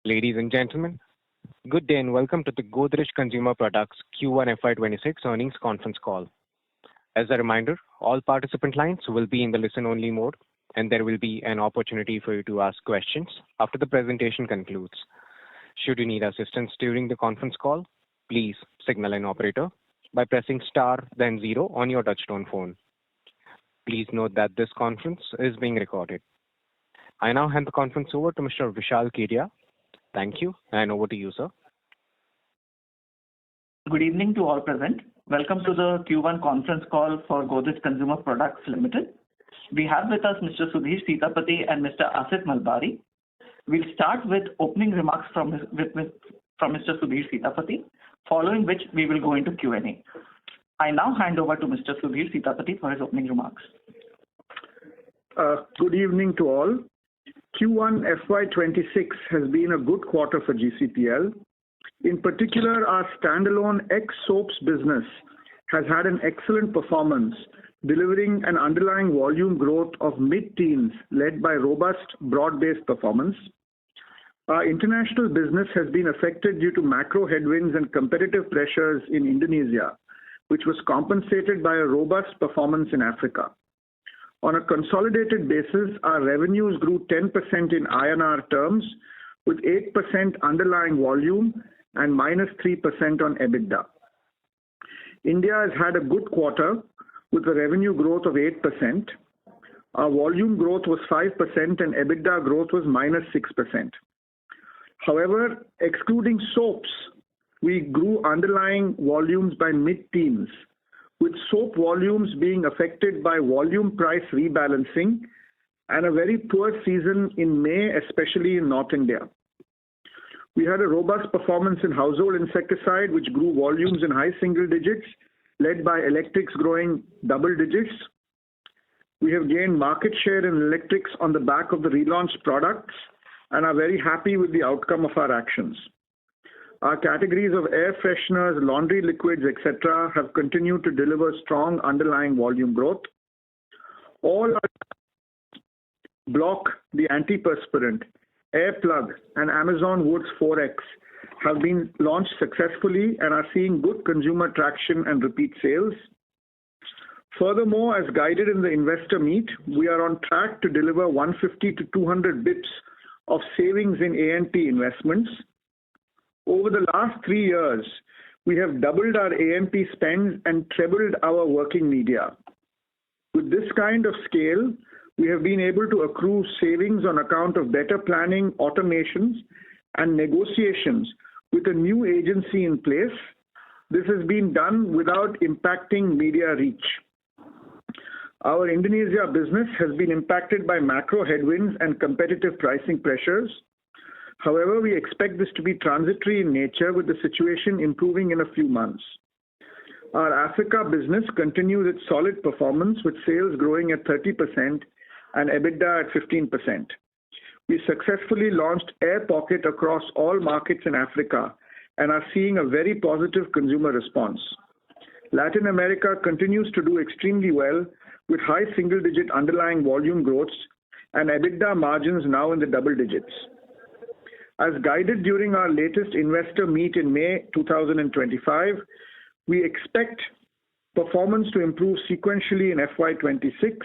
Ladies and gentlemen, good day and welcome to the Godrej Consumer Products Q1FY26 earnings conference call. As a reminder, all participant lines will be in the listen-only mode, and there will be an opportunity for you to ask questions after the presentation concludes. Should you need assistance during the conference call, please signal an operator by pressing star then zero on your touchtone phone. Please note that this conference is being recorded. I now hand the conference over to Mr. Vishal Kedia. Thank you, and over to you, sir. Good evening to all present. Welcome to the Q1 conference call for Godrej Consumer Products Limited. We have with us Mr. Sudhir Sitapati and Mr. Asif Malbari. We'll start with opening remarks from Mr. Sudhir Sitapati, following which we will go into Q&A. I now hand over to Mr. Sudhir Sitapati for his opening remarks. Good evening to all. Q1FY26 has been a good quarter for GCPL. In particular, our standalone ex-soaps business has had an excellent performance, delivering an underlying volume growth of mid-teens led by robust, broad-based performance. Our international business has been affected due to macro headwinds and competitive pressures in Indonesia, which was compensated by a robust performance in Africa. On a consolidated basis, our revenues grew 10% in INR terms, with 8% underlying volume and -3% on EBITDA. India has had a good quarter with a revenue growth of 8%. Our volume growth was 5% and EBITDA growth was -6%. However, excluding soaps, we grew underlying volumes by mid-teens, with soap volumes being affected by volume price rebalancing and a very poor season in May, especially in North India. We had a robust performance in household insecticide, which grew volumes in high single digits, led by electrics growing double digits. We have gained market share in electrics on the back of the relaunched products and are very happy with the outcome of our actions. Our categories of air fresheners, laundry liquids, etc. have continued to deliver strong underlying volume growth. All our Block, the antiperspirant, Air Plug, and Amazon Woods 4X have been launched successfully and are seeing good consumer traction and repeat sales. Furthermore, as guided in the investor meet, we are on track to deliver 150 to 200 bps of savings in A&P investments. Over the last 3 years, we have doubled our A&P spend and trebled our working media. With this kind of scale, we have been able to accrue savings on account of better planning, automations, and negotiations with a new agency in place. This has been done without impacting media reach. Our Indonesia business has been impacted by macro headwinds and competitive pricing pressures. However, we expect this to be transitory in nature, with the situation improving in a few months. Our Africa business continues its solid performance, with sales growing at 30% and EBITDA at 15%. We successfully launched Air Pocket across all markets in Africa and are seeing a very positive consumer response. Latin America continues to do extremely well, with high single-digit underlying volume growths and EBITDA margins now in the double digits. As guided during our latest investor meet in May 2025, we expect performance to improve sequentially in FY26,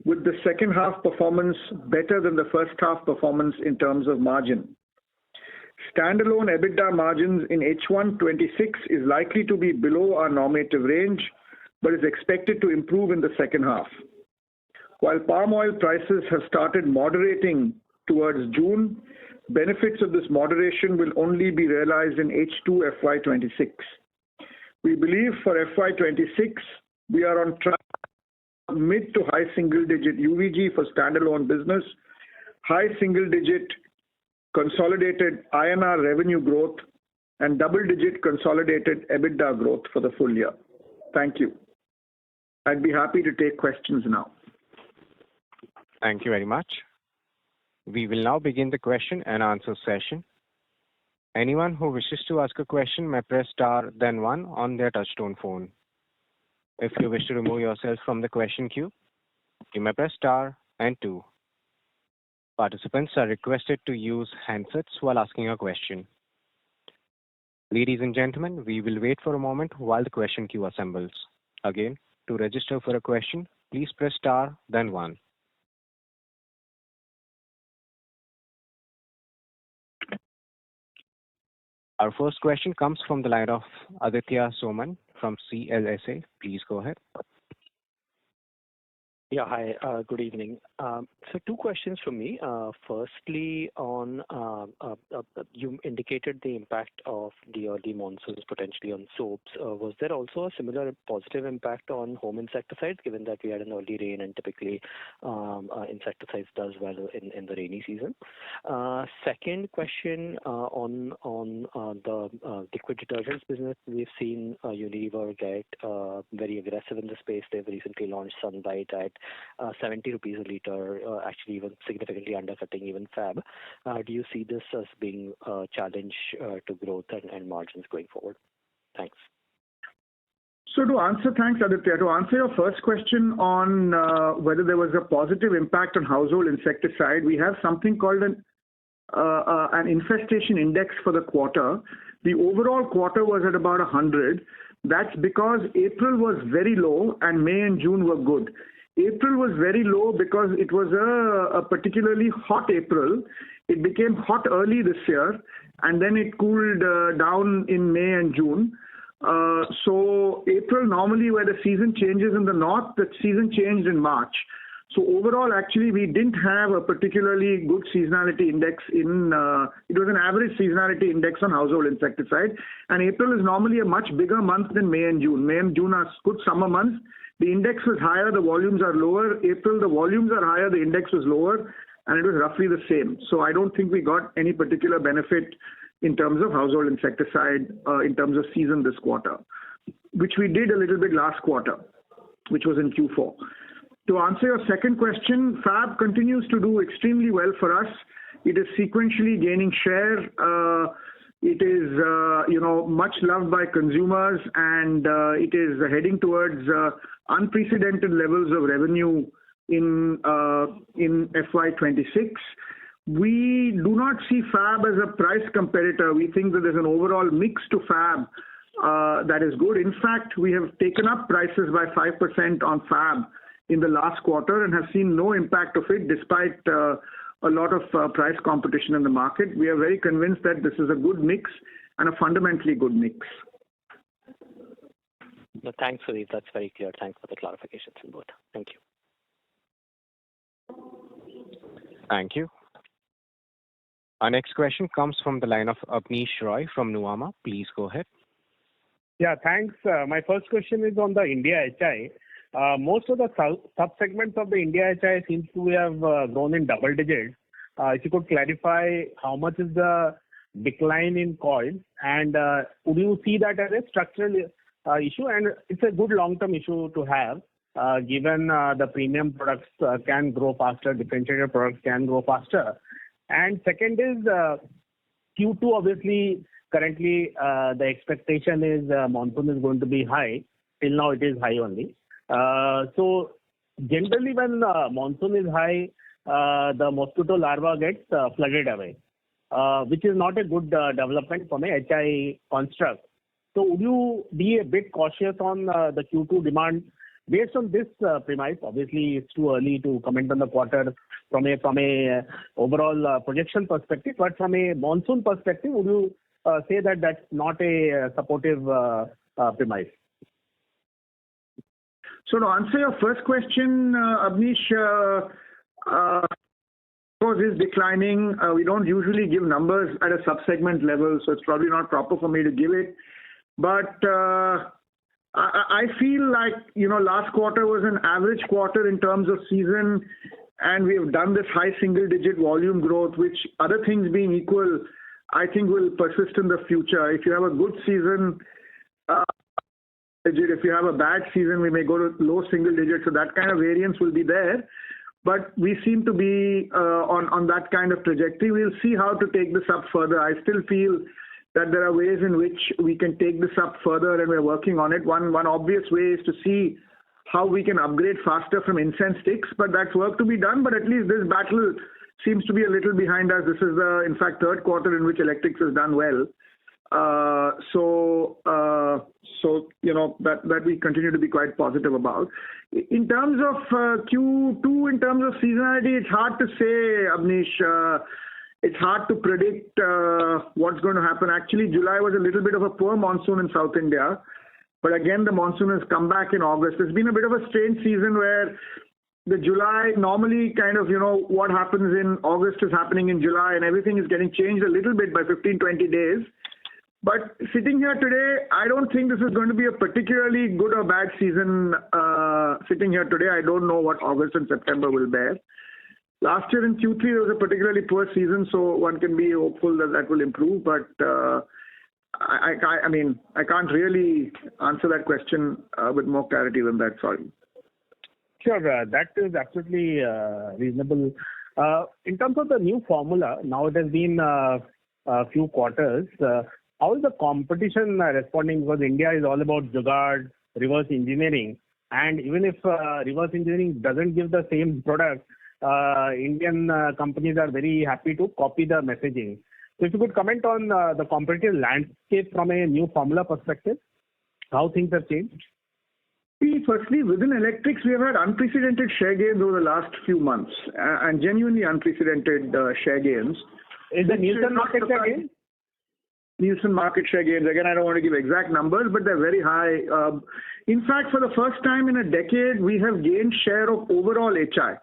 with the second half performance better than the first half performance in terms of margin. Standalone EBITDA margins in H126 is likely to be below our normative range, but is expected to improve in the second half. While palm oil prices have started moderating towards June, benefits of this moderation will only be realized in H2 FY26. We believe for FY26, we are on track mid to high single-digit UVG for standalone business, high single-digit consolidated INR revenue growth, and double-digit consolidated EBITDA growth for the full year. Thank you. I'd be happy to take questions now. Thank you very much. We will now begin the question and answer session. Anyone who wishes to ask a question may press star then one on their touchtone phone. If you wish to remove yourself from the question queue, you may press star and two. Participants are requested to use handsets while asking a question. Ladies and gentlemen, we will wait for a moment while the question queue assembles. Again, to register for a question, please press star, then 1. Our first question comes from the line of Aditya Soman from CLSA. Please go ahead. Yeah, hi, good evening. So 2 questions from me. Firstly, on you indicated the impact of the early monsoons potentially on soaps. Was there also a similar positive impact on home insecticides, given that we had an early rain and typically insecticides does well in the rainy season? Second question on the liquid detergents business. We've seen Unilever get very aggressive in the space. They've recently launched Sunlight at 70 rupees a litre, actually even significantly undercutting even Fab. Do you see this as being a challenge to growth and margins going forward? Thanks. So thanks Aditya. To answer your first question on whether there was a positive impact on household insecticide, we have something called an infestation index for the quarter. The overall quarter was at about 100. That's because April was very low and May and June were good. April was very low because it was a particularly hot April. It became hot early this year, and then it cooled down in May and June. So April normally, where the season changes in the north, the season changed in March. So overall, actually, we didn't have a particularly good seasonality index it was an average seasonality index on household insecticide. And April is normally a much bigger month than May and June. May and June are good summer months. The index was higher, the volumes are lower. April, the volumes are higher, the index was lower, and it was roughly the same. So I don't think we got any particular benefit in terms of household insecticide in terms of season this quarter, which we did a little bit last quarter, which was in Q4. To answer your second question, Fab continues to do extremely well for us. It is sequentially gaining share. It is, much loved by consumers, and it is heading towards unprecedented levels of revenue in FY26. We do not see Fab as a price competitor. We think that there's an overall mix to Fab that is good. In fact, we have taken up prices by 5% on Fab in the last quarter and have seen no impact of it despite a lot of price competition in the market. We are very convinced that this is a good mix and a fundamentally good mix. No, thanks, Sudhir. That's very clear. Thanks for the clarifications in both. Thank you. Thank you. Our next question comes from the line of Abneesh Roy from Nuvama. Please go ahead. Yeah, thanks. My first question is on the India HI. Most of the sub-segments of the India HI seems to have grown in double digits. If you could clarify how much is the decline in coils, and would you see that as a structural issue? And it's a good long-term issue to have, given the premium products can grow faster, differentiated products can grow faster. And second is Q2, obviously, currently the expectation is monsoon is going to be high. Till now it is high only. So generally when monsoon is high, the mosquito larva gets flooded away, which is not a good development from a HI construct. So would you be a bit cautious on the Q2 demand based on this premise? Obviously, it's too early to comment on the quarter from a overall projection perspective, but from a monsoon perspective, would you say that that's not a supportive premise? So to answer your first question, Abneesh, is declining. We don't usually give numbers at a sub-segment level, so it's probably not proper for me to give it. But I feel like, last quarter was an average quarter in terms of season, and we have done this high single-digit volume growth, which other things being equal, I think will persist in the future. If you have a good season, if you have a bad season, we may go to low single digits, so that kind of variance will be there. But we seem to be on that kind of trajectory. We'll see how to take this up further. I still feel that there are ways in which we can take this up further, and we're working on it. One obvious way is to see how we can upgrade faster from incense sticks, but that's work to be done. But at least this battle seems to be a little behind us. This is the, in fact, third quarter in which electrics has done well. So that we continue to be quite positive about. In terms of Q2, in terms of seasonality, it's hard to say, Abneesh. It's hard to predict what's going to happen. Actually, July was a little bit of a poor monsoon in South India. But again, the monsoon has come back in August. It's been a bit of a strange season where the July, normally kind of, what happens in August is happening in July, and everything is getting changed a little bit by 15, 20 days. But sitting here today, I don't think this is going to be a particularly good or bad season. Sitting here today, I don't know what August and September will bear. Last year in Q3, there was a particularly poor season, so one can be hopeful that that will improve. But I mean, I can't really answer that question with more clarity than that. Sorry. Sure, that is absolutely reasonable. In terms of the new formula, now it has been a few quarters. How is the competition responding? Because India is all about jugaad, reverse engineering, and even if reverse engineering doesn't give the same product, Indian companies are very happy to copy the messaging. So if you could comment on the competitive landscape from a new formula perspective, how things have changed? Firstly, within electrics, we have had unprecedented share gains over the last few months, and genuinely unprecedented share gains. Is the Nielsen market share gain? Nielsen market share gains, again, I don't want to give exact numbers, but they're very high. In fact, for the first time in a decade, we have gained share of overall HI.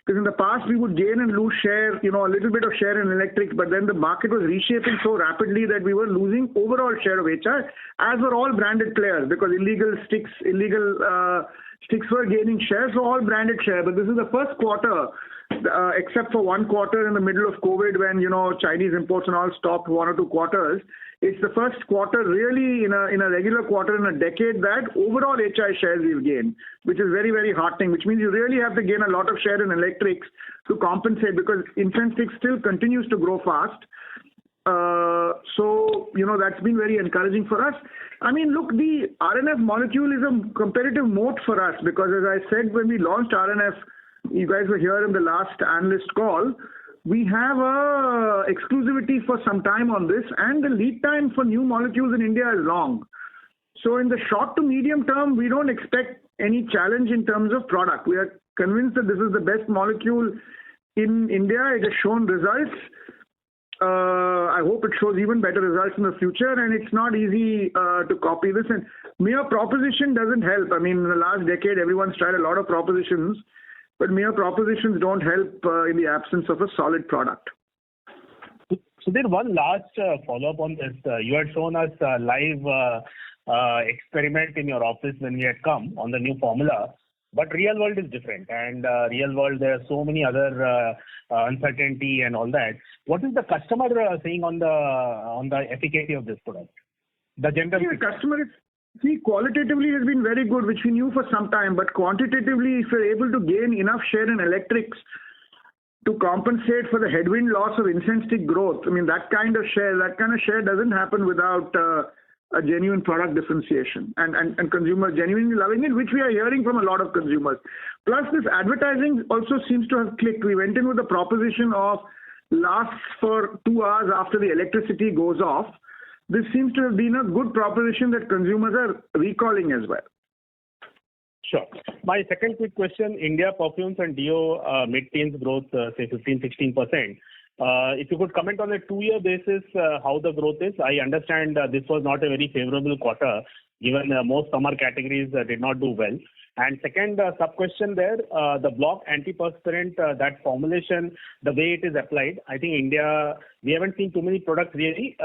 Because in the past, we would gain and lose share, a little bit of share in electrics, but then the market was reshaping so rapidly that we were losing overall share of HI, as were all branded players, because illegal sticks were gaining share, so all branded share. But this is the first quarter, except for one quarter in the middle of COVID when, Chinese imports and all stopped 1 or 2 quarters. It's the first quarter really in a regular quarter in a decade that overall HI shares we've gained, which is very, very heartening, which means you really have to gain a lot of share in electrics to compensate because incense sticks still continues to grow fast. So, that's been very encouraging for us. I mean, look, the RNF molecule is a competitive moat for us because as I said, when we launched RNF, you guys were here in the last analyst call, we have exclusivity for some time on this, and the lead time for new molecules in India is long. So in the short to medium term, we don't expect any challenge in terms of product. We are convinced that this is the best molecule in India. It has shown results. I hope it shows even better results in the future, and it's not easy to copy this. And mere proposition doesn't help. I mean, in the last decade, everyone's tried a lot of propositions, but mere propositions don't help in the absence of a solid product. So then one last follow-up on this. You had shown us a live experiment in your office when we had come on the new formula, but real world is different. And real world, there are so many other uncertainty and all that. What is the customer saying on the efficacy of this product? The general customer is... See, qualitatively has been very good, which we knew for some time, but quantitatively, if you're able to gain enough share in electrics to compensate for the headwind loss of incense stick growth, I mean, that kind of share doesn't happen without a genuine product differentiation and consumers genuinely loving it, which we are hearing from a lot of consumers. Plus, this advertising also seems to have clicked. We went in with a proposition of lasts for 2 hours after the electricity goes off. This seems to have been a good proposition that consumers are recalling as well. Sure. My second quick question, India perfumes and deo mid-teens growth, say 15-16%. If you could comment on a 2-year basis, how the growth is. I understand this was not a very favorable quarter, given most summer categories did not do well. And second sub-question there, the block antiperspirant, that formulation, the way it is applied, I think India, we haven't seen too many products really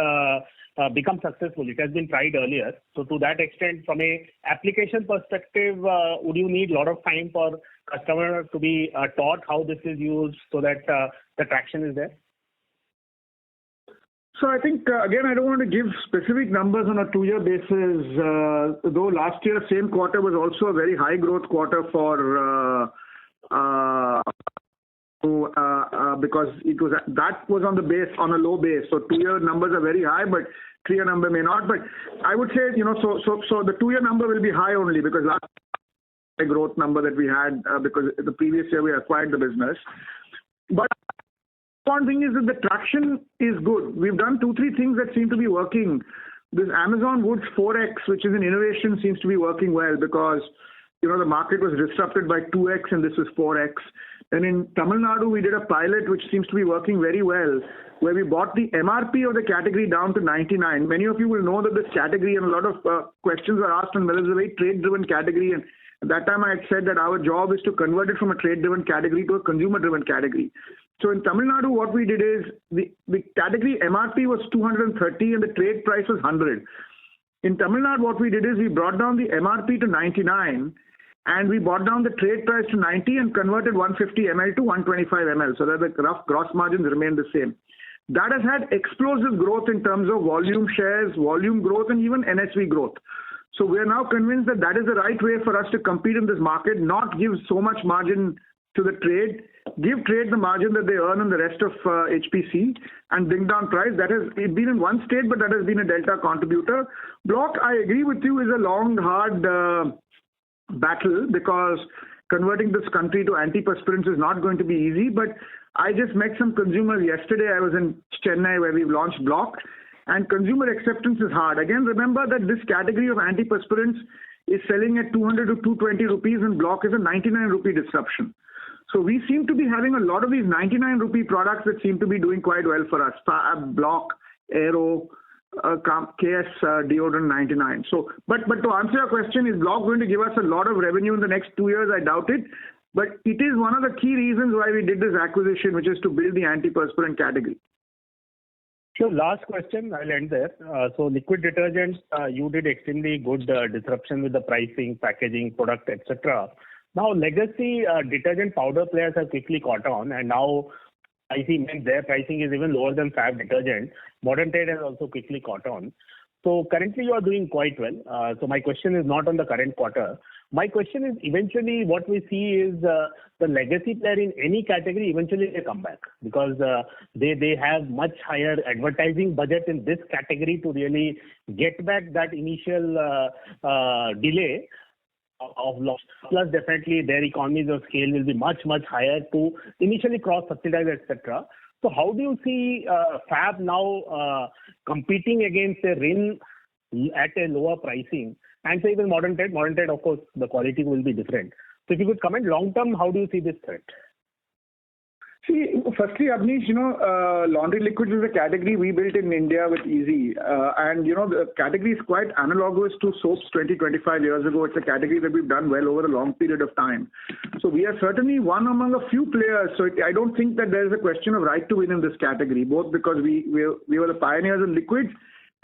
become successful. It has been tried earlier. So to that extent, from a application perspective, would you need a lot of time for customer to be taught how this is used so that the traction is there? So I think, again, I don't want to give specific numbers on a 2-year basis, though last year, same quarter was also a very high growth quarter for because it was that was on a low base. So 2-year numbers are very high, but 3-year number may not. But I would say, so the 2-year number will be high only because last year, growth number that we had because the previous year we acquired the business. But One thing is that the traction is good. We've done 2-3 things that seem to be working. This Amazon Woods 4X, which is an innovation, seems to be working well because, the market was disrupted by 2X and this was 4X. And in Tamil Nadu, we did a pilot which seems to be working very well, where we brought the MRP of the category down to 99. Many of you will know that this category, and a lot of questions were asked on whether it's a very trade-driven category. And at that time, I had said that our job is to convert it from a trade-driven category to a consumer-driven category. So in Tamil Nadu, what we did is the category MRP was 230 and the trade price was 100. In Tamil Nadu, what we did is we brought down the MRP to 99 and we brought down the trade price to 90 and converted 150 ml to 125 ml so that the rough gross margins remain the same. That has had explosive growth in terms of volume shares, volume growth, and even NSV growth. So we are now convinced that that is the right way for us to compete in this market, not give so much margin to the trade, give trade the margin that they earn on the rest of HPC and bring down price. That has been in one state, but that has been a delta contributor. Block, I agree with you, is a long, hard battle because converting this country to antiperspirants is not going to be easy. But I just met some consumers yesterday. I was in Chennai where we've launched Block, and consumer acceptance is hard. Again, remember that this category of antiperspirants is selling at 200 to 220 rupees and Block is a 99 rupee disruption. So we seem to be having a lot of these 99 rupee products that seem to be doing quite well for us. Fab, Block, Aero, KS deodorant 99. So, but to answer your question, is Block going to give us a lot of revenue in the next 2 years? I doubt it. But it is one of the key reasons why we did this acquisition, which is to build the antiperspirant category. Sure. Last question. I'll end there. So liquid detergents, you did extremely good disruption with the pricing, packaging, product, etc. Now, legacy detergent powder players have quickly caught on, and now I see their pricing is even lower than Fab detergent. Modern trade has also quickly caught on. So currently, you are doing quite well. So my question is not on the current quarter. My question is, eventually what we see is the legacy player in any category, eventually they come back because they have much higher advertising budget in this category to really get back that initial delay of loss. Plus, definitely their economies of scale will be much, much higher to initially cross-subsidize, etc. So how do you see Fab now competing against a Rin at a lower pricing? And say even modern trade, of course, the quality will be different. So if you could comment long term, how do you see this threat? See, firstly, Abneesh, laundry liquids is a category we built in India with Easy. And, the category is quite analogous to soaps 20-25 years ago. It's a category that we've done well over a long period of time. So we are certainly one among a few players. So I don't think that there is a question of right to win in this category, both because we were the pioneers in liquids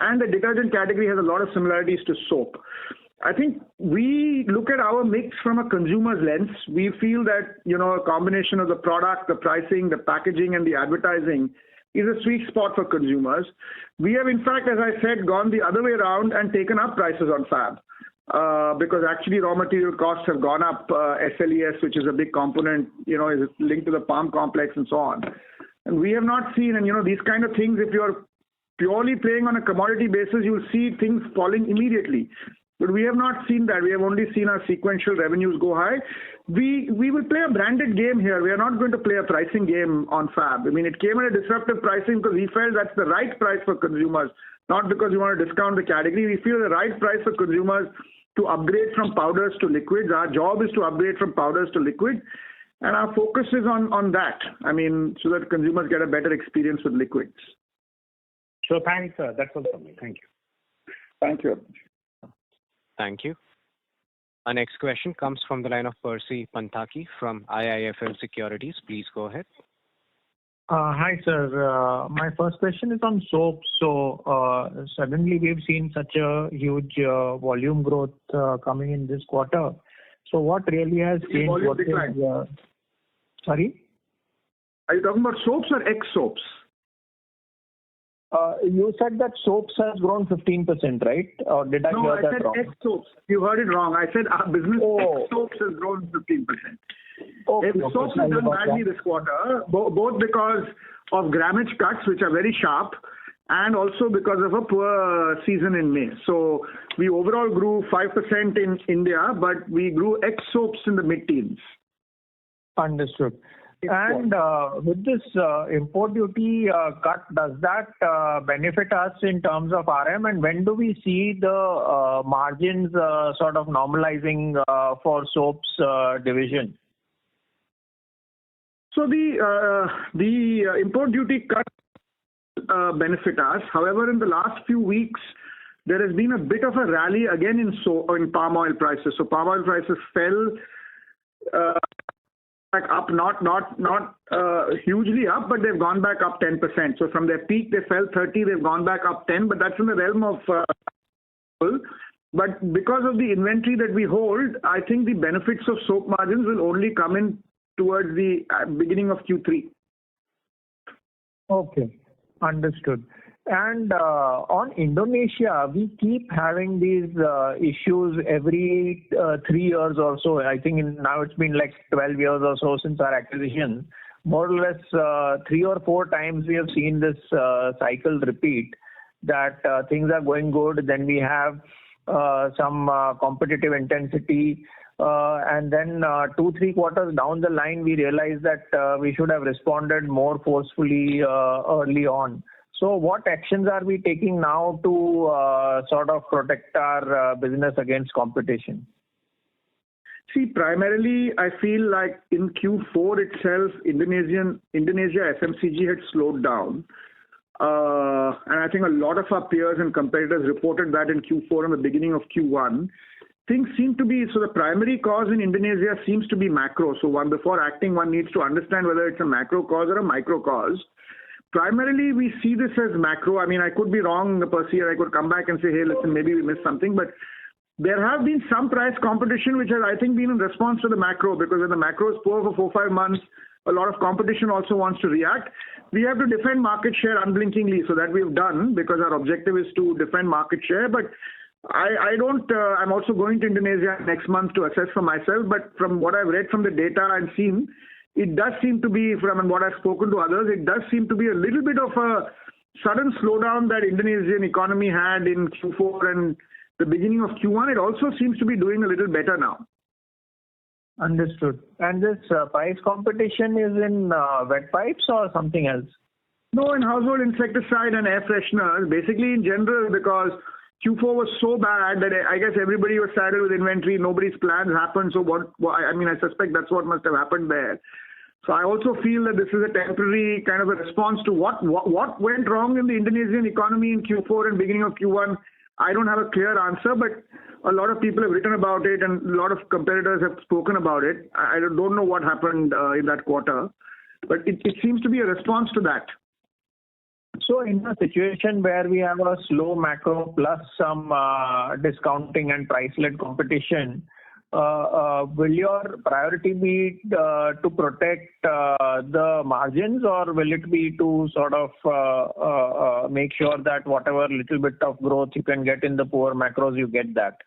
and the detergent category has a lot of similarities to soap. I think we look at our mix from a consumer's lens. We feel that, a combination of the product, the pricing, the packaging, and the advertising is a sweet spot for consumers. We have, in fact, as I said, gone the other way around and taken up prices on Fab because actually raw material costs have gone up. SLES, which is a big component, is linked to the palm complex and so on. And we have not seen, and, these kind of things, if you're purely playing on a commodity basis, you'll see things falling immediately. But we have not seen that. We have only seen our sequential revenues go high. We will play a branded game here. We are not going to play a pricing game on Fab. I mean, it came at a disruptive pricing because we felt that's the right price for consumers, not because we want to discount the category. We feel the right price for consumers to upgrade from powders to liquids. Our job is to upgrade from powders to liquid. And our focus is on that. I mean, so that consumers get a better experience with liquids. So thanks, sir. That's all from me. Thank you. Thank you. Thank you. Our next question comes from the line of Percy Panthaki from IIFL Securities. Please go ahead. Hi, sir. My first question is on soaps. So suddenly we've seen such a huge volume growth coming in this quarter. So what really has changed? Volume decline. Sorry? Are you talking about soaps or ex-soaps? You said that soaps has grown 15%, right? Or did I hear that wrong? No, I said ex-soaps. You heard it wrong. I said our business ex-soaps has grown 15%. Soaps have done badly this quarter, both because of grammage cuts, which are very sharp, and also because of a poor season in May. So we overall grew 5% in India, but we grew ex-soaps in the mid-teens. Understood. And with this import duty cut, does that benefit us in terms of RM? And when do we see the margins sort of normalizing for soaps division? So the import duty cut benefit us. However, in the last few weeks, there has been a bit of a rally again in palm oil prices. So palm oil prices fell back up, not hugely up, but they've gone back up 10%. So from their peak, they fell 30, they've gone back up 10, but that's in the realm of but because of the inventory that we hold, I think the benefits of soap margins will only come in towards the beginning of Q3. Okay, understood. And on Indonesia, we keep having these issues every 3 years or so. I think now it's been like 12 years or so since our acquisition. More or less 3 or 4 times we have seen this cycle repeat, that things are going good, then we have some competitive intensity, and then 2-3 quarters down the line, we realize that we should have responded more forcefully early on. So what actions are we taking now to sort of protect our business against competition? See, primarily, I feel like in Q4 itself, Indonesia FMCG had slowed down. And I think a lot of our peers and competitors reported that in Q4 and the beginning of Q1. Things seem to be, so the primary cause in Indonesia seems to be macro. So before acting, one needs to understand whether it's a macro cause or a micro cause. Primarily, we see this as macro. I mean, I could be wrong, Percy, or I could come back and say, hey, listen, maybe we missed something. But there have been some price competition, which has, I think, been in response to the macro, because when the macro is poor for 4-5 months, a lot of competition also wants to react. We have to defend market share unblinkingly, so that we've done, because our objective is to defend market share. But I'm also going to Indonesia next month to assess for myself. But from what I've read from the data and seen, it does seem to be, from what I've spoken to others, it does seem to be a little bit of a sudden slowdown that Indonesian economy had in Q4 and the beginning of Q1. It also seems to be doing a little better now. Understood. And this price competition is in wet pipes or something else? No, in household insecticide and air fresheners, basically in general, because Q4 was so bad that I guess everybody was saddled with inventory. Nobody's plans happened. So I suspect that's what must have happened there. So I also feel that this is a temporary kind of a response to what went wrong in the Indonesian economy in Q4 and beginning of Q1. I don't have a clear answer, but a lot of people have written about it and a lot of competitors have spoken about it. I don't know what happened in that quarter, but it seems to be a response to that. So in a situation where we have a slow macro plus some discounting and price-led competition, will your priority be to protect the margins, or will it be to sort of make sure that whatever little bit of growth you can get in the poor macros, you get that?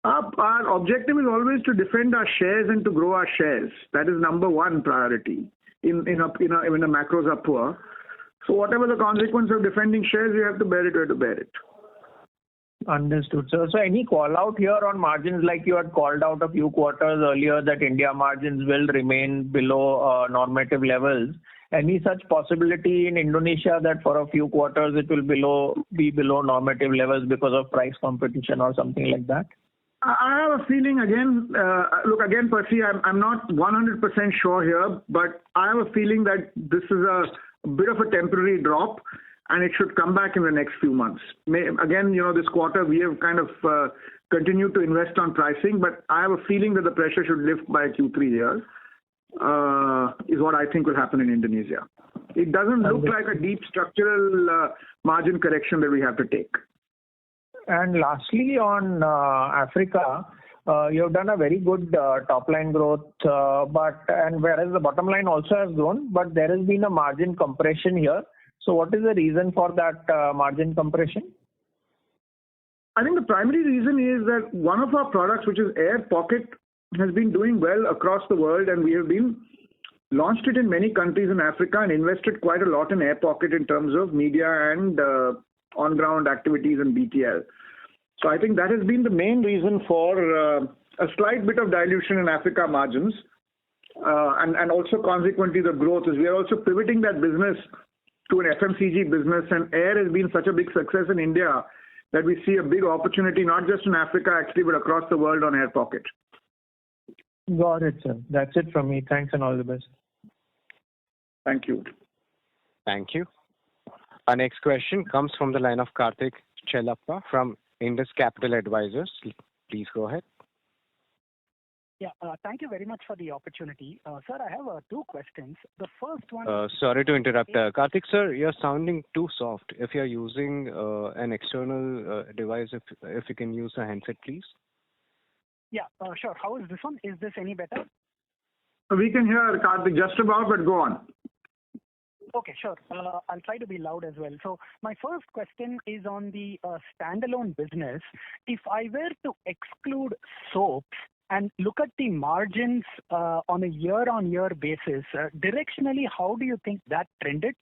Our objective is always to defend our shares and to grow our shares. That is number one priority when the macros are poor. So whatever the consequence of defending shares, you have to bear it, you have to bear it. Understood. So any call out here on margins, like you had called out a few quarters earlier that India margins will remain below normative levels. Any such possibility in Indonesia that for a few quarters it will be below normative levels because of price competition or something like that? I have a feeling again, Percy, I'm not 100% sure here, but I have a feeling that this is a bit of a temporary drop and it should come back in the next few months. This quarter we have kind of continued to invest on pricing, but I have a feeling that the pressure should lift by Q3 here, is what I think will happen in Indonesia. It doesn't look like a deep structural margin correction that we have to take. And lastly, on Africa, you've done a very good top line growth, whereas the bottom line also has grown, but there has been a margin compression here. So what is the reason for that margin compression? I think the primary reason is that one of our products, which is Air Pocket, has been doing well across the world, and we have launched it in many countries in Africa and invested quite a lot in Air Pocket in terms of media and on-ground activities and BTL. So I think that has been the main reason for a slight bit of dilution in Africa margins. and also consequently the growth is we are also pivoting that business to an FMCG business, and air has been such a big success in India that we see a big opportunity, not just in Africa actually, but across the world on air pocket. Got it, sir. That's it from me. Thanks and all the best. Thank you. Thank you. Our next question comes from the line of Karthik Chellappa from Indus Capital Advisors. Please go ahead. Yeah, thank you very much for the opportunity. Sir, I have two questions. The first one... Sorry to interrupt. Karthik, sir, you're sounding too soft. If you're using an external device, if you can use a handset, please. Yeah, sure. How is this one? Is this any better? We can hear Karthik just about, but go on. Okay, sure. I'll try to be loud as well. So my first question is on the standalone business. If I were to exclude soaps and look at the margins on a year-on-year basis, directionally, how do you think that trended?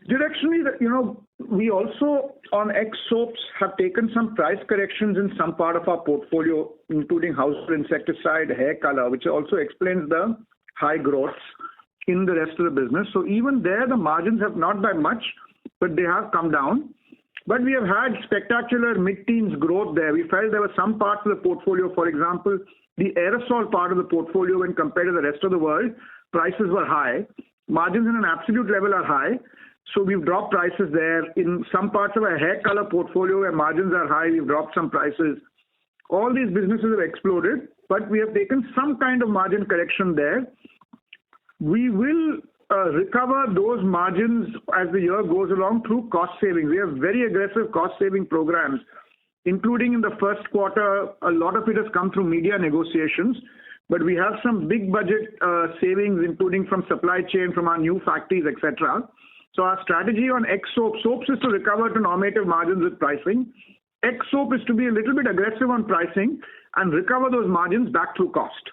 Directionally, we also on X soaps have taken some price corrections in some part of our portfolio, including household insecticide, hair color, which also explains the high growth in the rest of the business. So even there, the margins have not by much, but they have come down. But we have had spectacular mid-teens growth there. We felt there were some parts of the portfolio, for example, the aerosol part of the portfolio when compared to the rest of the world, prices were high. Margins in an absolute level are high. So we've dropped prices there. In some parts of our hair color portfolio where margins are high, we've dropped some prices. All these businesses have exploded, but we have taken some kind of margin correction there. We will recover those margins as the year goes along through cost savings. We have very aggressive cost saving programs, including in the first quarter. A lot of it has come through media negotiations, but we have some big budget savings, including from supply chain, from our new factories, etc. So our strategy on X soaps is to recover to normative margins with pricing. X soap is to be a little bit aggressive on pricing and recover those margins back through cost.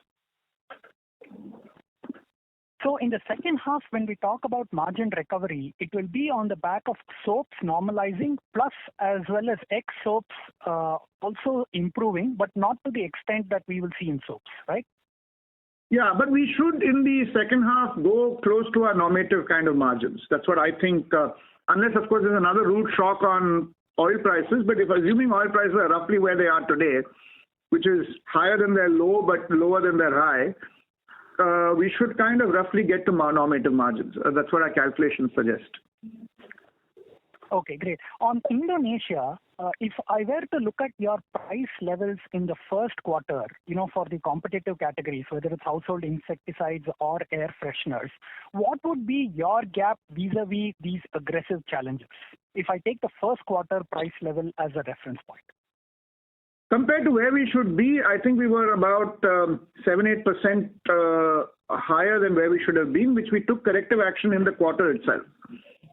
So in the second half, when we talk about margin recovery, it will be on the back of soaps normalizing, plus as well as X soaps also improving, but not to the extent that we will see in soaps, right? Yeah, but we should in the second half go close to our normative kind of margins. That's what I think, unless of course there's another rude shock on oil prices. But if assuming oil prices are roughly where they are today, which is higher than their low but lower than their high, we should kind of roughly get to normative margins. That's what our calculations suggest. Okay, great. On Indonesia, if I were to look at your price levels in the first quarter, for the competitive categories, whether it's household insecticides or air fresheners, what would be your gap vis-a-vis these aggressive challenges? If I take the first quarter price level as a reference point. Compared to where we should be, I think we were about 7-8% higher than where we should have been, which we took corrective action in the quarter itself.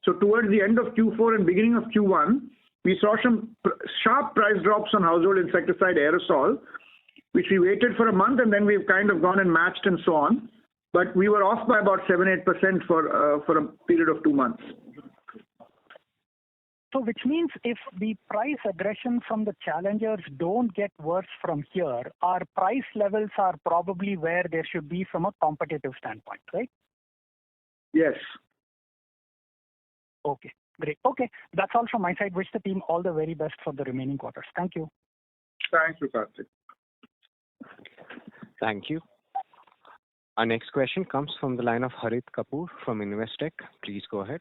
So towards the end of Q4 and beginning of Q1, we saw some sharp price drops on household insecticide aerosol, which we waited for a month and then we've kind of gone and matched and so on. But we were off by about 7-8% for a period of 2 months. So which means if the price aggression from the challengers don't get worse from here, our price levels are probably where they should be from a competitive standpoint, right? Yes. Okay, great. Okay, that's all from my side. Wish the team all the very best for the remaining quarters. Thank you. Thank you, Karthik. Thank you. Our next question comes from the line of Harit Kapoor from Investec. Please go ahead.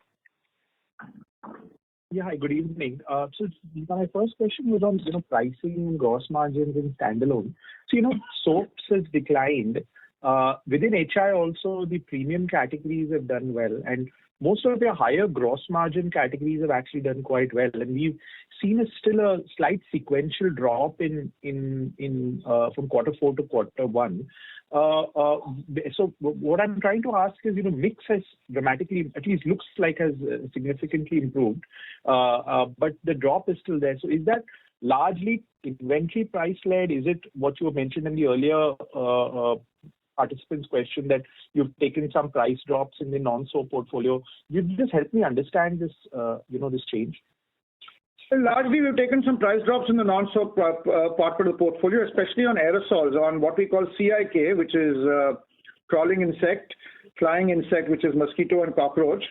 Yeah, hi, good evening. So my first question was on pricing, gross margins in standalone. So soaps has declined. Within HI also the premium categories have done well, and most of their higher gross margin categories have actually done quite well. And we've seen still a slight sequential drop in from quarter 4 to quarter 1. So what I'm trying to ask is, mix has dramatically, at least looks like has significantly improved, but the drop is still there. So is that largely inventory price led? Is it what you mentioned in the earlier participant's question that you've taken some price drops in the non-soap portfolio? You just help me understand this, this change. Largely, we've taken some price drops in the non-soap part of the portfolio, especially on aerosols, on what we call CIK, which is crawling insect, flying insect, which is mosquito and cockroach.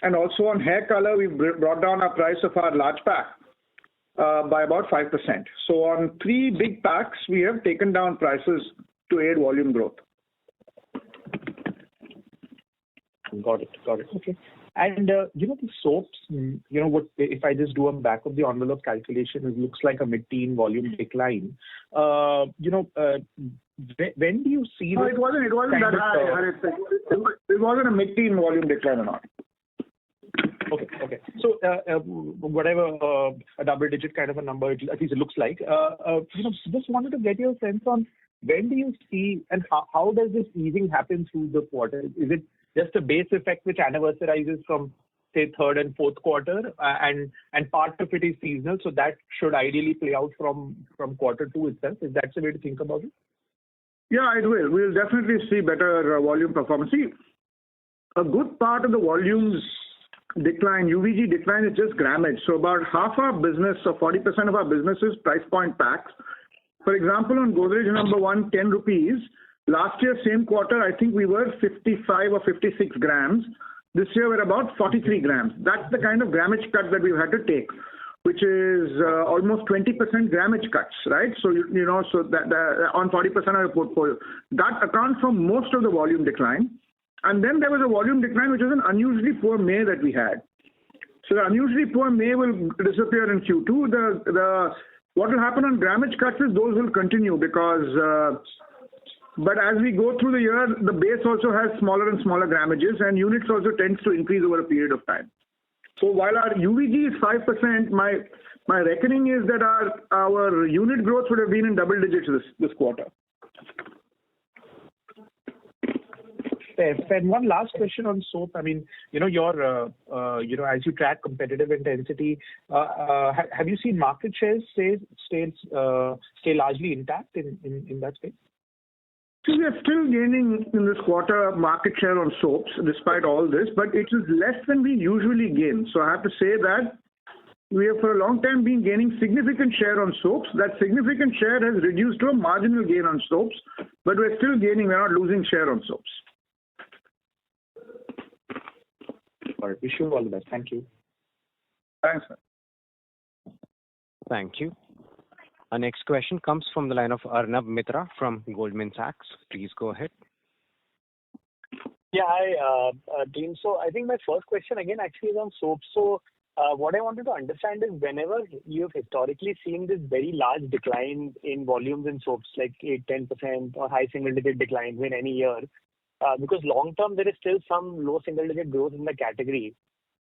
And also on hair color, we've brought down our price of our large pack by about 5%. So on 3 big packs, we have taken down prices to aid volume growth. Got it. Okay. And, the soaps, what if I just do a back of the envelope calculation, it looks like a mid-teen volume decline. When do you see No, it wasn't that high. It wasn't a mid-teen volume decline or not. Okay. So, whatever a double-digit kind of a number, at least it looks like. Just wanted to get your sense on when do you see and how does this easing happen through the quarter? Is it just a base effect which anniversarizes from, say, third and fourth quarter, and part of it is seasonal, so that should ideally play out from quarter 2 itself? Is that the way to think about it? Yeah, it will. We'll definitely see better volume performance. See, a good part of the volumes decline, UVG decline, is just grammage. So about half our business, so 40% of our business is price point packs. For example, on Godrej number 1, 10 rupees. Last year, same quarter, I think we were 55 or 56 grams. This year, we're about 43 grams. That's the kind of grammage cut that we've had to take, which is almost 20% grammage cuts, right? So, so that on 40% of the portfolio. That accounts for most of the volume decline. And then there was a volume decline, which was an unusually poor May that we had. So the unusually poor May will disappear in Q2. What will happen on grammage cuts is those will continue because... But as we go through the year, the base also has smaller and smaller grammages, and units also tends to increase over a period of time. So while our UVG is 5%, my reckoning is that our unit growth would have been in double digits this quarter. And one last question on soap. I mean, your as you track competitive intensity, have you seen market shares stay largely intact in that space? We are still gaining in this quarter market share on soaps despite all this, but it is less than we usually gain. So I have to say that we have for a long time been gaining significant share on soaps. That significant share has reduced to a marginal gain on soaps, but we're still gaining. We're not losing share on soaps. All right. Wish you all the best. Thank you. Thanks, sir. Thank you. Our next question comes from the line of Arnab Mitra from Goldman Sachs. Please go ahead. Yeah, hi, team. So I think my first question again actually is on soap. So what I wanted to understand is whenever you've historically seen this very large decline in volumes in soaps, like 8-10% or high single-digit declines in any year, because long term there is still some low single-digit growth in the category.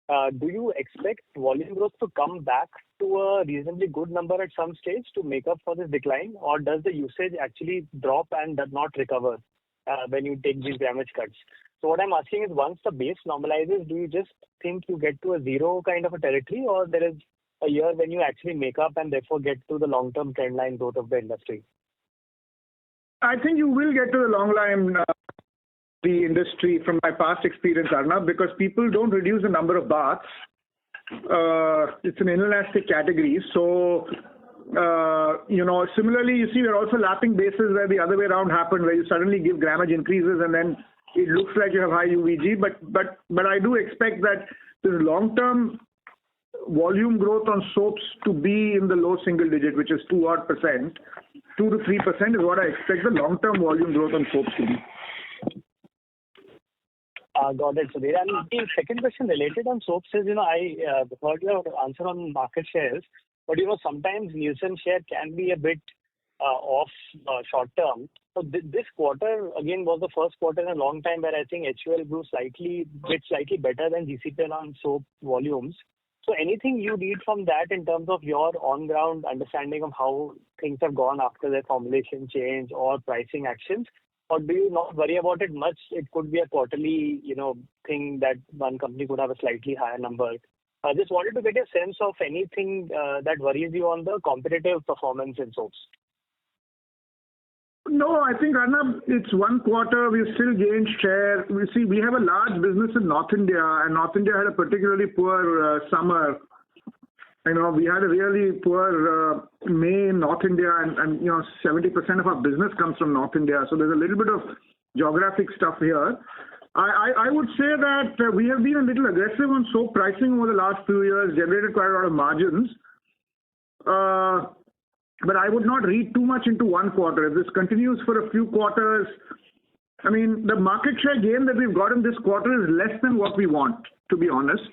Do you expect volume growth to come back to a reasonably good number at some stage to make up for this decline, or does the usage actually drop and does not recover when you take these grammage cuts? So what I'm asking is, once the base normalizes, do you just think you get to a zero kind of a territory, or there is a year when you actually make up and therefore get to the long-term trend line growth of the industry? I think you will get to the long line the industry from my past experience, Arnab, because people don't reduce the number of baths. It's an inelastic category. So, similarly, you see, we're also lapping bases where the other way around happened, where you suddenly give grammage increases and then it looks like you have high UVG. But I do expect that this long-term volume growth on soaps to be in the low single digit, which is 2% to 3% is what I expect the long-term volume growth on soaps to be. Got it, Sudhir. And the second question related on soaps is, I heard your answer on market shares, but sometimes Nielsen share can be a bit off short term. So this quarter again was the first quarter in a long time where I think HUL grew slightly better than GCPL on soap volumes. So anything you read from that in terms of your on-ground understanding of how things have gone after the formulation change or pricing actions? Or do you not worry about it much? It could be a quarterly, thing that one company could have a slightly higher number. I just wanted to get a sense of anything that worries you on the competitive performance in soaps. No, I think, Arnab, it's one quarter. We've still gained share. We have a large business in North India, and North India had a particularly poor summer. We had a really poor May in North India, and 70% of our business comes from North India. So there's a little bit of geographic stuff here. I would say that we have been a little aggressive on soap pricing over the last few years, generated quite a lot of margins. But I would not read too much into one quarter. If this continues for a few quarters, the market share gain that we've got in this quarter is less than what we want, to be honest.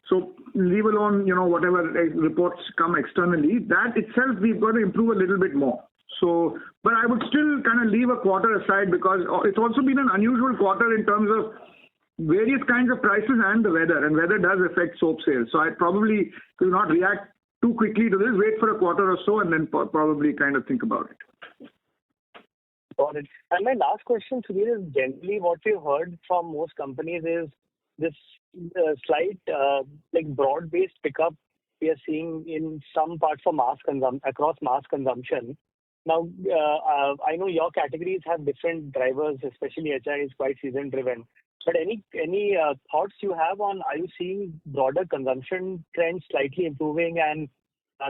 So leave alone, whatever reports come externally, that itself we've got to improve a little bit more. So, but I would still kind of leave a quarter aside because it's also been an unusual quarter in terms of various kinds of prices and the weather, and weather does affect soap sales. So I probably will not react too quickly to this, wait for a quarter or so and then probably kind of think about it. Got it. And my last question, Sudhir, is generally what we've heard from most companies is this slight broad-based pickup we are seeing in some parts for across mass consumption. Now, I know your categories have different drivers, especially HI is quite season-driven. But any thoughts you have on, are you seeing broader consumption trends slightly improving and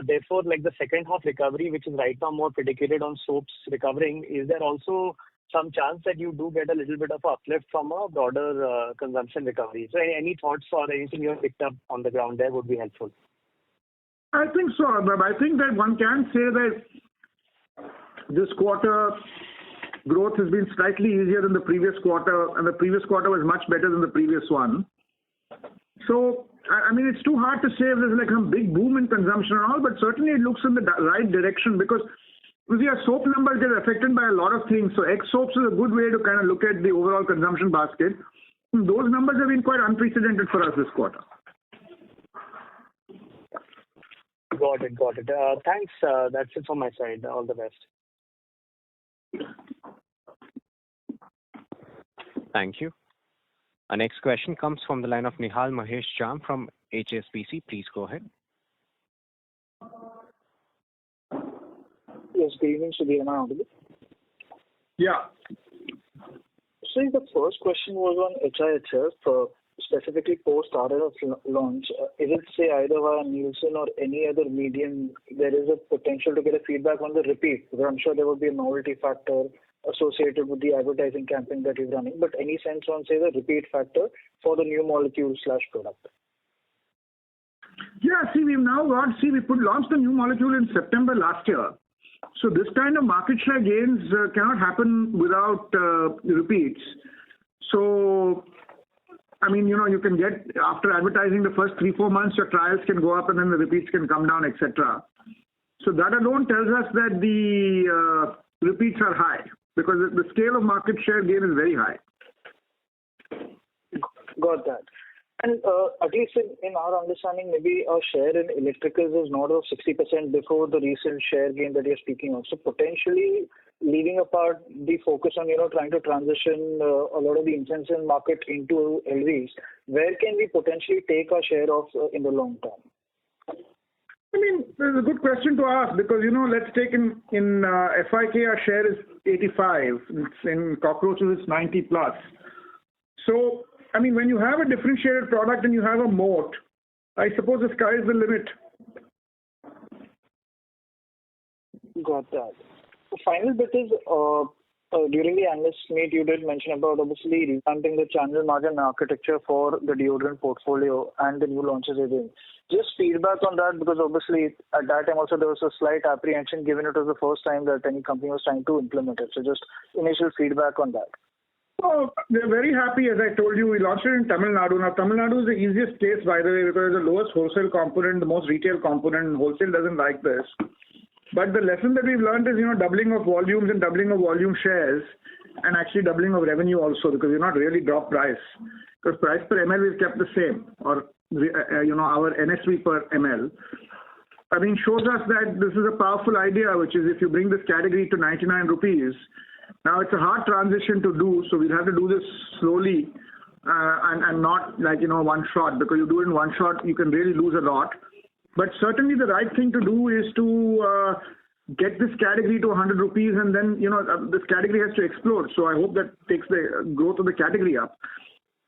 therefore like the second half recovery, which is right now more predicated on soaps recovering, is there also some chance that you do get a little bit of uplift from a broader consumption recovery? So any thoughts or anything you have picked up on the ground there would be helpful. I think so. I think that one can say that this quarter growth has been slightly easier than the previous quarter, and the previous quarter was much better than the previous one. So, it's too hard to say if there's like some big boom in consumption and all, but certainly it looks in the right direction because our soap numbers get affected by a lot of things. So X soaps is a good way to kind of look at the overall consumption basket. Those numbers have been quite unprecedented for us this quarter. Got it. Thanks. That's it from my side. All the best. Thank you. Our next question comes from the line of Nihal Mahesh Jham from HSBC. Please go ahead. Yes, good evening, Sudhir. Am I audible? Yeah. So the first question was on HI itself, specifically post RRF launch. Is it, say, either via Nielsen or any other medium, there is a potential to get a feedback on the repeat? Because I'm sure there would be a novelty factor associated with the advertising campaign that you're running, but any sense on, say, the repeat factor for the new molecule/product? Yeah, we launched the new molecule in September last year. So this kind of market share gains cannot happen without repeats. So, you can get, after advertising the first 3-4 months, your trials can go up and then the repeats can come down, etc. So that alone tells us that the repeats are high because the scale of market share gain is very high. Got that. And at least in our understanding, maybe our share in electricals is not of 60% before the recent share gain that you're speaking of. So potentially leaving apart the focus on, trying to transition a lot of the incense market into LVs, where can we potentially take our share of in the long term? There's a good question to ask because, let's take in FIK, our share is 85. In cockroaches, it's 90 plus. So, when you have a differentiated product and you have a moat, I suppose the sky is the limit. Got that. The final bit is, during the analyst meet, you did mention about obviously revamping the channel margin architecture for the deodorant portfolio and the new launches again. Just feedback on that because obviously at that time also there was a slight apprehension given it was the first time that any company was trying to implement it. So just initial feedback on that. Oh, we're very happy. As I told you, we launched it in Tamil Nadu. Now, Tamil Nadu is the easiest case, by the way, because it's the lowest wholesale component, the most retail component, and wholesale doesn't like this. But the lesson that we've learned is, doubling of volumes and doubling of volume shares and actually doubling of revenue also because we've not really dropped price. Because price per ml we've kept the same or, our NSV per ml. Shows us that this is a powerful idea, which is if you bring this category to 99 rupees, now it's a hard transition to do, so we'll have to do this slowly and not like, one shot, because you do it in one shot, you can really lose a lot. But certainly the right thing to do is to get this category to 100 rupees and then, this category has to explode. So I hope that takes the growth of the category up.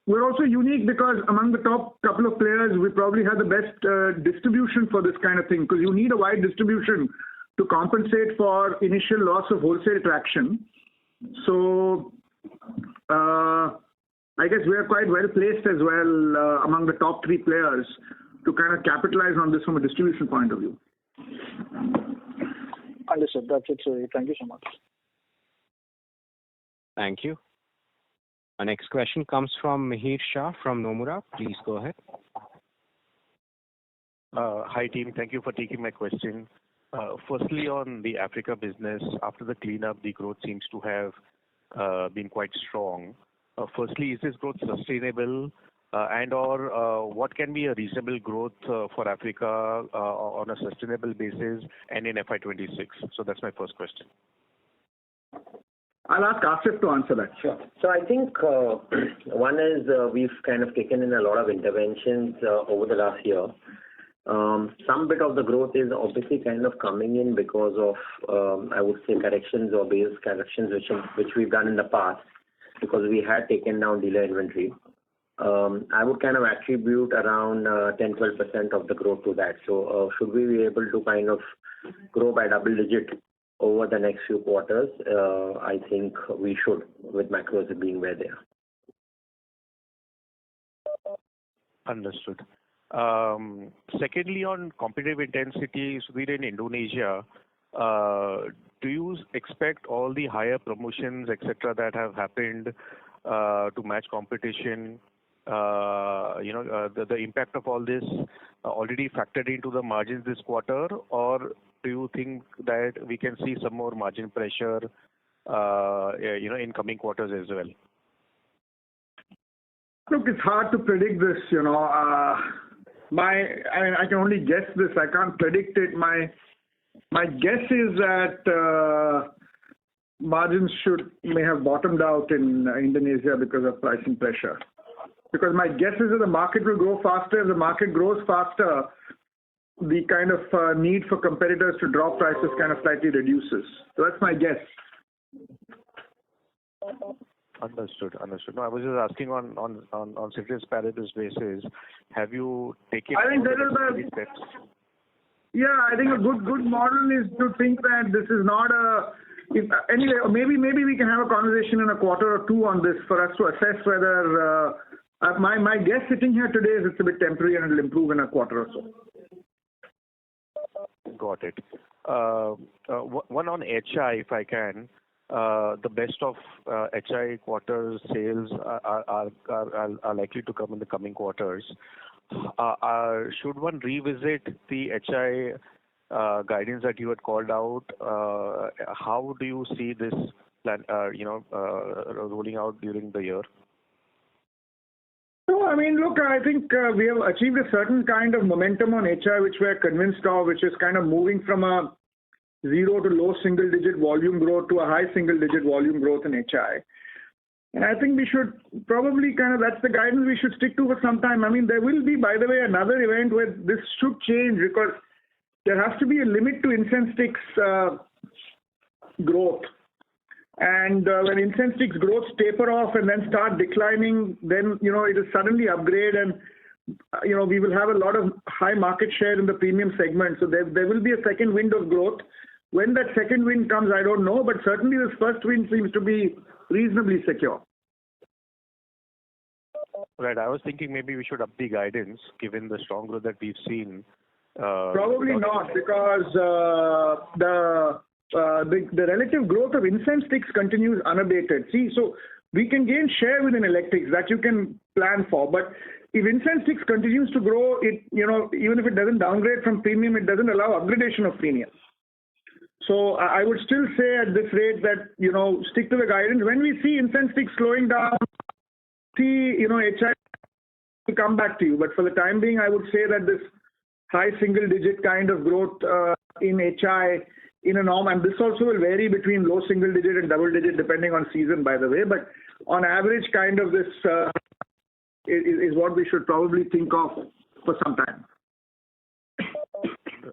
we're also unique because among the top couple of players, we probably have the best distribution for this kind of thing, because you need a wide distribution to compensate for initial loss of wholesale traction. So I guess we are quite well placed as well among the top three players to kind of capitalize on this from a distribution point of view. Understood. That's it, sir. Thank you so much. Thank you. Our next question comes from Mihir Shah from Nomura. Please go ahead. Hi, team. Thank you for taking my question. Firstly, on the Africa business, after the cleanup, the growth seems to have been quite strong. Firstly, is this growth sustainable? And/or what can be a reasonable growth for Africa on a sustainable basis and in FY26? So that's my first question. I'll ask Asif to answer that. Sure. So I think one is we've kind of taken in a lot of interventions over the last year. Some bit of the growth is obviously kind of coming in because of, I would say, corrections or base corrections which we've done in the past, because we had taken down dealer inventory. I would kind of attribute around 10-12% of the growth to that. So should we be able to kind of grow by double digit over the next few quarters? I think we should, with macros being where they are. Understood. Secondly, on competitive intensity, Sudhir, in Indonesia, do you expect all the higher promotions, etc., that have happened to match competition? The impact of all this already factored into the margins this quarter, or do you think that we can see some more margin pressure, in coming quarters as well? Look, it's hard to predict this. I can only guess this. I can't predict it. My guess is that margins may have bottomed out in Indonesia because of pricing pressure. Because my guess is that the market will grow faster. If the market grows faster, the kind of need for competitors to drop prices kind of slightly reduces. So that's my guess. Understood. No, I was just asking on ceteris paribus basis. Have you taken? I think that is steps? Yeah, I think a good model is to think that this is not a. Anyway, maybe we can have a conversation in a quarter or two on this for us to assess whether. My guess sitting here today is it's a bit temporary and it'll improve in a quarter or so. Got it. One on HI, if I can. The best of HI quarter sales are likely to come in the coming quarters. Should one revisit the HI guidance that you had called out? How do you see this plan, rolling out during the year? No, I mean, look, I think we have achieved a certain kind of momentum on HI, which we're convinced of, which is kind of moving from a 0 to low single-digit volume growth to a high single-digit volume growth in HI. And I think we should probably that's the guidance we should stick to for some time. I mean, there will be, by the way, another event where this should change, because there has to be a limit to incense sticks growth. And when incense sticks growth taper off and then start declining, then, it will suddenly upgrade, and, we will have a lot of high market share in the premium segment. So there will be a second wind of growth. When that second wind comes, I don't know, but certainly this first wind seems to be reasonably secure. Right. I was thinking maybe we should up the guidance given the strong growth that we've seen. Probably not, because the relative growth of incense sticks continues unabated. See, so we can gain share within electrics that you can plan for, but if incense sticks continues to grow, it even if it doesn't downgrade from premium, it doesn't allow upgradation of premium. So I would still say at this rate that stick to the guidance. When we see incense sticks slowing down, HI will come back to you. But for the time being, I would say that this high single digit kind of growth in HI in a norm, and this also will vary between low single digit and double digit depending on season, by the way. But on average, kind of this is what we should probably think of for some time.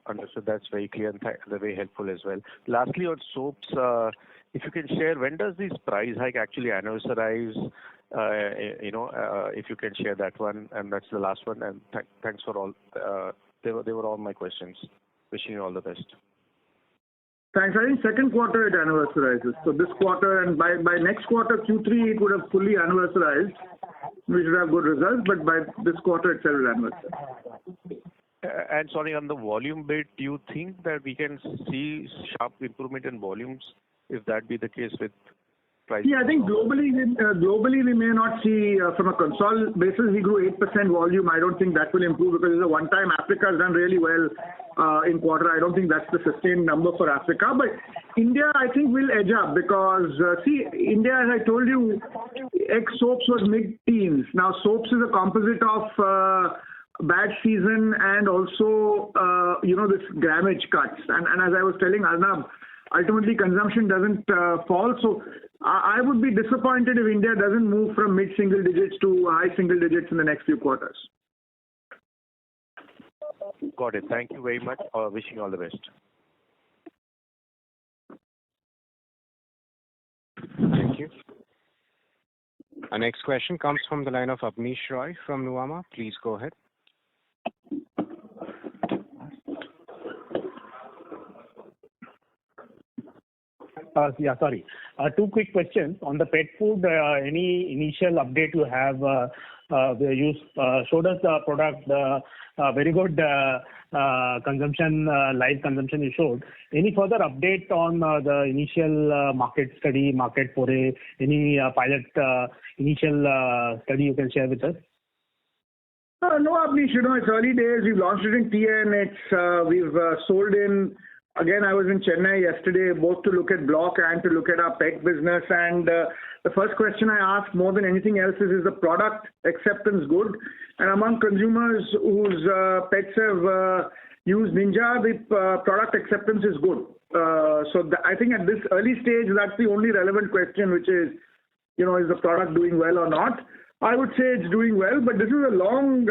Understood. That's very clear and very helpful as well. Lastly, on soaps, if you can share, when does this price hike actually anniversarize? If you can share that one, and that's the last one. And thanks for all. They were all my questions. Wishing you all the best. Thanks. I think second quarter it anniversarizes. So this quarter and by next quarter, Q3, it would have fully anniversarized. We should have good results, but by this quarter itself it anniversarizes. And sorry, on the volume bit, do you think that we can see sharp improvement in volumes if that be the case with price? Yeah, I think globally we may not see from a console basis we grew 8% volume. I don't think that will improve because it's a one-time. Africa has done really well in quarter. I don't think that's the sustained number for Africa. But India, I think, will edge up because India, as I told you, ex soaps was mid-teens. Now soaps is a composite of bad season and also this grammage cuts. And as I was telling Arnab, ultimately consumption doesn't fall. So I would be disappointed if India doesn't move from mid-single digits to high single digits in the next few quarters. Got it. Thank you very much. Wishing you all the best. Thank you. Our next question comes from the line of Abneesh Roy from Nuvama. Please go ahead. Sorry. Two quick questions. On the pet food, any initial update you have? You showed us the product, very good consumption, live consumption you showed. Any further update on the initial market study, market foray, any pilot initial study you can share with us? No, Abneesh, it's early days. We've launched it in TN. We've sold in. Again, I was in Chennai yesterday, both to look at Block and to look at our pet business. And the first question I asked more than anything else is the product acceptance good? And among consumers whose pets have used Ninja, the product acceptance is good. I think at this early stage, that's the only relevant question, which is, is the product doing well or not? I would say it's doing well, but this is a long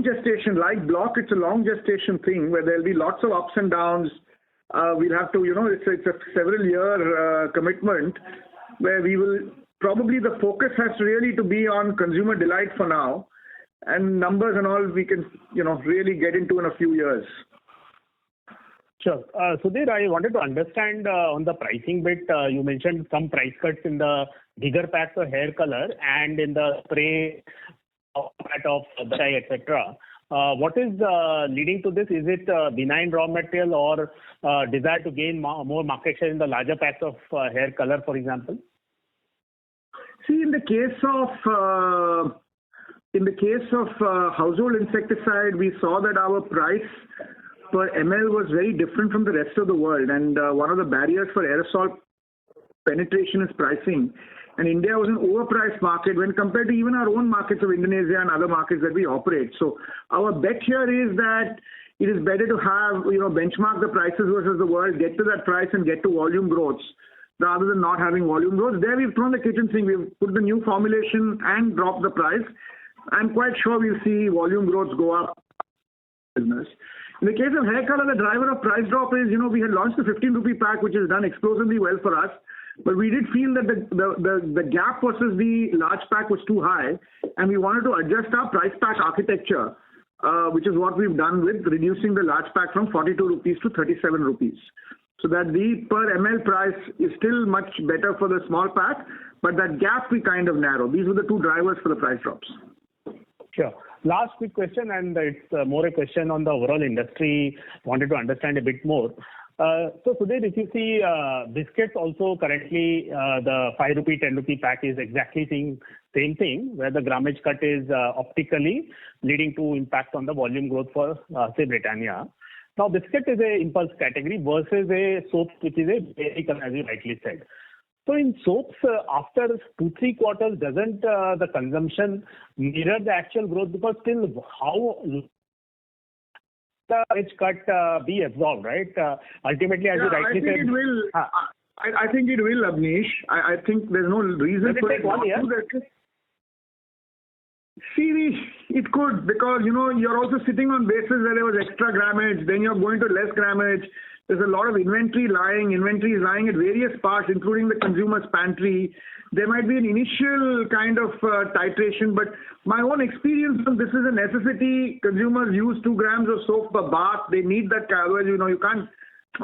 gestation, like Block. It's a long gestation thing where there'll be lots of ups and downs. We'll have to, it's a several year commitment where we will probably the focus has really to be on consumer delight for now, and numbers and all we can, really get into in a few years. Sure. Sudhir, I wanted to understand on the pricing bit, you mentioned some price cuts in the bigger packs of hair color and in the spray of Godrej, etc. What is leading to this? Is it benign raw material or desire to gain more market share in the larger packs of hair color, for example? See, in the case of household insecticide, we saw that our price per ml was very different from the rest of the world, and one of the barriers for aerosol penetration is pricing. And India was an overpriced market when compared to even our own markets of Indonesia and other markets that we operate. So our bet here is that it is better to have, benchmark the prices versus the world, get to that price and get to volume growths rather than not having volume growth. There we've thrown the kitchen sink. We've put the new formulation and dropped the price. I'm quite sure we'll see volume growths go up. Business. In the case of hair color, the driver of price drop is, we had launched the 15 rupee pack, which has done explosively well for us. But we did feel that the gap versus the large pack was too high, and we wanted to adjust our price pack architecture, which is what we've done with reducing the large pack from 42 rupees to 37 rupees. So that the per ml price is still much better for the small pack, but that gap we kind of narrow. These were the two drivers for the price drops. Sure. Last quick question, and it's more a question on the overall industry. Wanted to understand a bit more. So Sudhir, if you see biscuits also currently the 5 rupee, 10 rupee pack is exactly same thing where the grammage cut is optically leading to impact on the volume growth for say Britannia. Now biscuit is a impulse category versus a soap which is a basic, as you rightly said. So in soaps, after 2-3 quarters, doesn't the consumption mirror the actual growth? Because still how the edge cut be absorbed, right? Ultimately, as you rightly said, it will. I think it will, Abneesh. I think there's no reason for it. 1 year? It could, because you're also sitting on bases where there was extra grammage, then you're going to less grammage. There's a lot of inventory is lying at various parts, including the consumer's pantry. There might be an initial kind of titration, but my own experience from this is a necessity. Consumers use 2 grams of soap per bath. They need that coverage. You can't,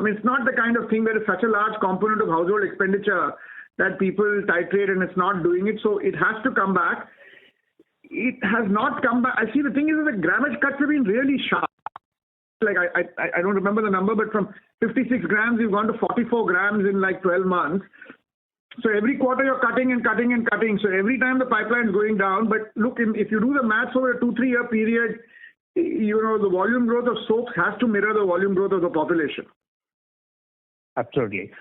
it's not the kind of thing that is such a large component of household expenditure that people titrate and it's not doing it. So it has to come back. It has not come back. I see the thing is that the grammage cuts have been really sharp. Like I don't remember the number, but from 56 grams, we've gone to 44 grams in like 12 months. So every quarter you're cutting and cutting and cutting. So every time the pipeline is going down. But look, if you do the maths over a 2-3 year period, the volume growth of soaps has to mirror the volume growth of the population. Absolutely.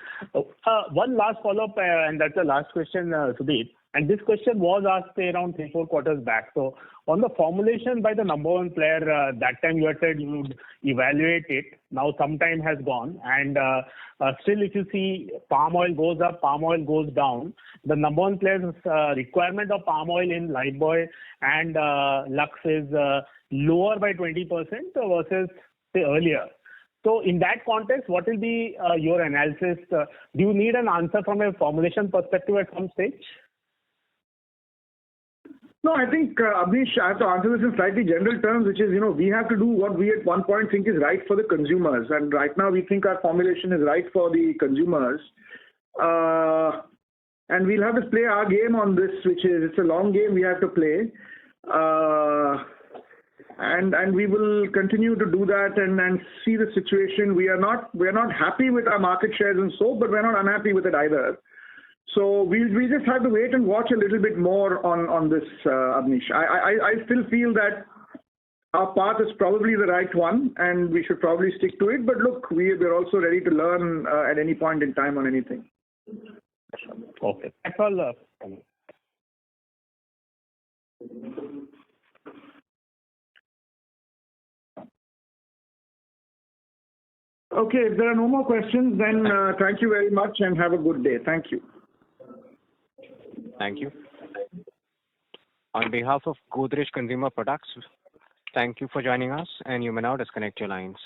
One last follow-up, and that's the last question, Sudhir. And this question was asked around 3-4 quarters back. So on the formulation by the number one player, that time you had said you would evaluate it. Now some time has gone, and still if you see palm oil goes up, palm oil goes down. The number one player's requirement of palm oil in Lifebuoy and Lux is lower by 20% versus say earlier. So in that context, what will be your analysis? Do you need an answer from a formulation perspective at some stage? No, I think, Abneesh, I have to answer this in slightly general terms, which is, we have to do what we at one point think is right for the consumers. And right now we think our formulation is right for the consumers. And we'll have to play our game on this, which is, it's a long game we have to play. And we will continue to do that and see the situation. We are not happy with our market shares in soap, but we're not unhappy with it either. So we just have to wait and watch a little bit more on this, Abneesh. I still feel that our path is probably the right one, and we should probably stick to it. But look, we're also ready to learn at any point in time on anything. Okay, that's all. Okay, if there are no more questions, then thank you very much and have a good day. Thank you. Thank you. On behalf of Godrej Consumer Products, thank you for joining us, and you may now disconnect your lines.